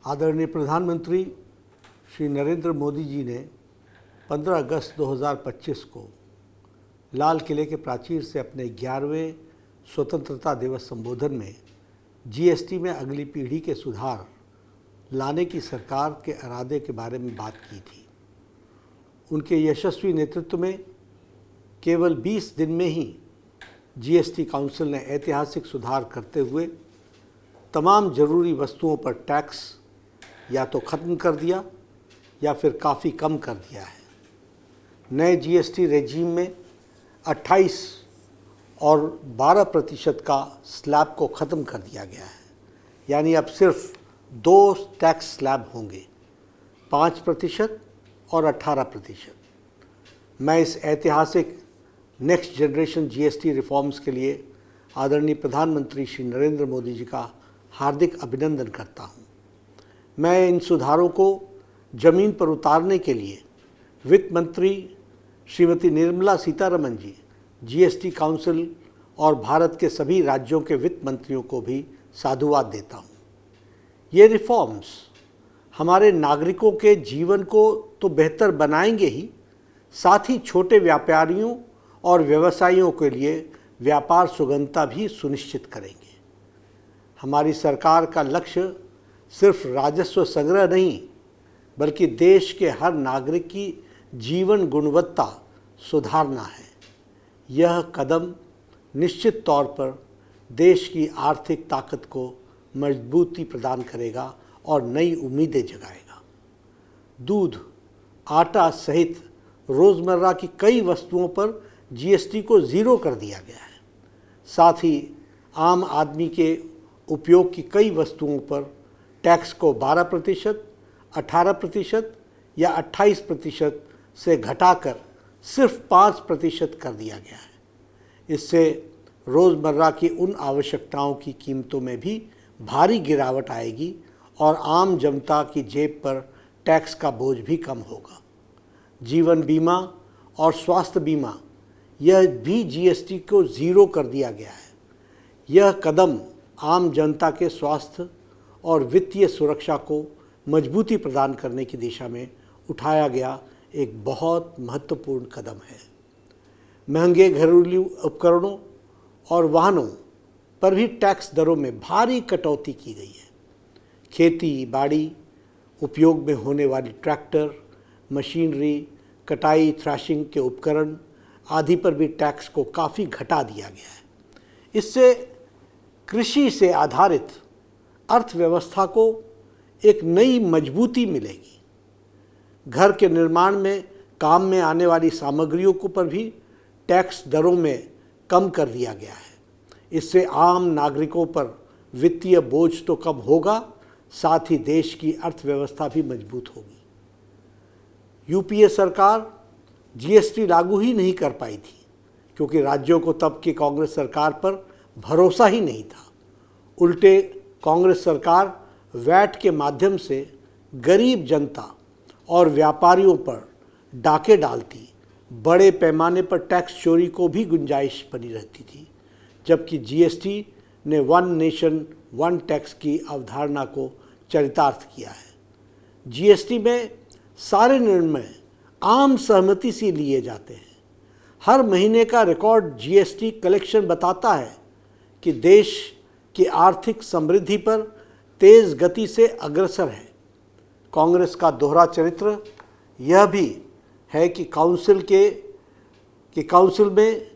आदरणीय प्रधानमंत्री श्री नरेंद्र मोदी जी ने 15 अगस्त 2025 को लाल किले के प्राचीर से अपने 11वें स्वतंत्रता दिवस संबोधन में जीएसटी में अगली पीढ़ी के सुधार लाने की सरकार के इरादे के बारे में बात की थी। उनके यशस्वी नेतृत्व में केवल 20 दिन में ही जीएसटी काउंसिल ने ऐतिहासिक सुधार करते हुए तमाम जरूरी वस्तुओं पर टैक्स या तो ख़त्म कर दिया या फिर काफ़ी कम कर दिया है। नए जीएसटी रेजीम में 28 और 12% का स्लैब को ख़त्म कर दिया गया है, यानी अब सिर्फ 2 टैक्स स्लैब होंगे, 5% और 18%। मैं इस ऐतिहासिक नेक्स्ट जनरेशन जीएसटी रिफॉर्म्स के लिए आदरणीय प्रधानमंत्री श्री नरेंद्र मोदी जी का हार्दिक अभिनंदन करता हूँ। मैं इन सुधारों को ज़मीन पर उतारने के लिए वित्त मंत्री श्रीमती निर्मला सीतारमण जी, जीएसटी काउंसिल और भारत के सभी राज्यों के वित्त मंत्रियों को भी साधुवाद देता हूँ। ये रिफॉर्म्स हमारे नागरिकों के जीवन को तो बेहतर बनाएंगे ही, साथ ही छोटे व्यापारियों और व्यवसायियों के लिए व्यापार सुगमता भी सुनिश्चित करेंगे। हमारी सरकार का लक्ष्य सिर्फ राजस्व संग्रह नहीं, बल्कि देश के हर नागरिक की जीवन गुणवत्ता सुधारना है। यह कदम निश्चित तौर पर देश की आर्थिक ताकत को मजबूती प्रदान करेगा और नई उम्मीदें जगाएगा। दूध, आटा सहित रोज़मर्रा की कई वस्तुओं पर जीएसटी को ज़ीरो कर दिया गया है। साथ ही आम आदमी के उपयोग की कई वस्तुओं पर टैक्स को 12%, 18% या 28% से घटाकर सिर्फ 5% कर दिया गया है। इससे रोज़मर्रा की उन आवश्यकताओं की कीमतों में भी भारी गिरावट आएगी और आम जनता की जेब पर टैक्स का बोझ भी कम होगा। जीवन बीमा और स्वास्थ्य बीमा, यह भी जीएसटी को ज़ीरो कर दिया गया है। यह कदम आम जनता के स्वास्थ्य और वित्तीय सुरक्षा को मजबूती प्रदान करने की दिशा में उठाया गया एक बहुत महत्वपूर्ण कदम है। महंगे घरेलू उपकरणों और वाहनों पर भी टैक्स दरों में भारी कटौती की गई है। खेती बाड़ी उपयोग में होने वाली ट्रैक्टर, मशीनरी, कटाई थ्रैशिंग के उपकरण आदि पर भी टैक्स को काफ़ी घटा दिया गया है। इससे कृषि से आधारित अर्थव्यवस्था को एक नई मजबूती मिलेगी। घर के निर्माण में काम में आने वाली सामग्रियों को पर भी टैक्स दरों में कम कर दिया गया है। इससे आम नागरिकों पर वित्तीय बोझ तो कम होगा, साथ ही देश की अर्थव्यवस्था भी मजबूत होगी। यूपीए सरकार जीएसटी लागू ही नहीं कर पाई थी क्योंकि राज्यों को तब की कांग्रेस सरकार पर भरोसा ही नहीं था। उल्टे कांग्रेस सरकार वैट के माध्यम से गरीब जनता और व्यापारियों पर डाके डालती, बड़े पैमाने पर टैक्स चोरी को भी गुंजाइश बनी रहती थी, जबकि जीएसटी ने वन नेशन वन टैक्स की अवधारणा को चरितार्थ किया है। जीएसटी में सारे निर्णय आम सहमति से लिए जाते हैं। हर महीने का रिकॉर्ड जीएसटी कलेक्शन बताता है कि देश की आर्थिक समृद्धि पर तेज़ गति से अग्रसर है। कांग्रेस का दोहरा चरित्र यह भी है कि काउंसिल में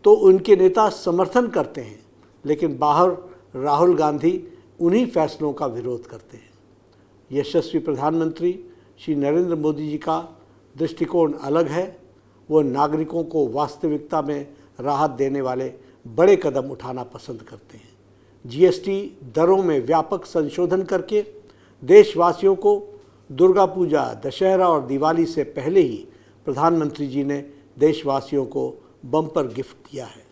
तो उनके नेता समर्थन करते हैं, लेकिन बाहर राहुल गांधी उन्हीं फैसलों का विरोध करते हैं। यशस्वी प्रधानमंत्री श्री नरेंद्र मोदी जी का दृष्टिकोण अलग है। वो नागरिकों को वास्तविकता में राहत देने वाले बड़े कदम उठाना पसंद करते हैं। जीएसटी दरों में व्यापक संशोधन करके देशवासियों को दुर्गा पूजा, दशहरा और दिवाली से पहले ही प्रधानमंत्री जी ने देशवासियों को बम्पर गिफ्ट दिया है।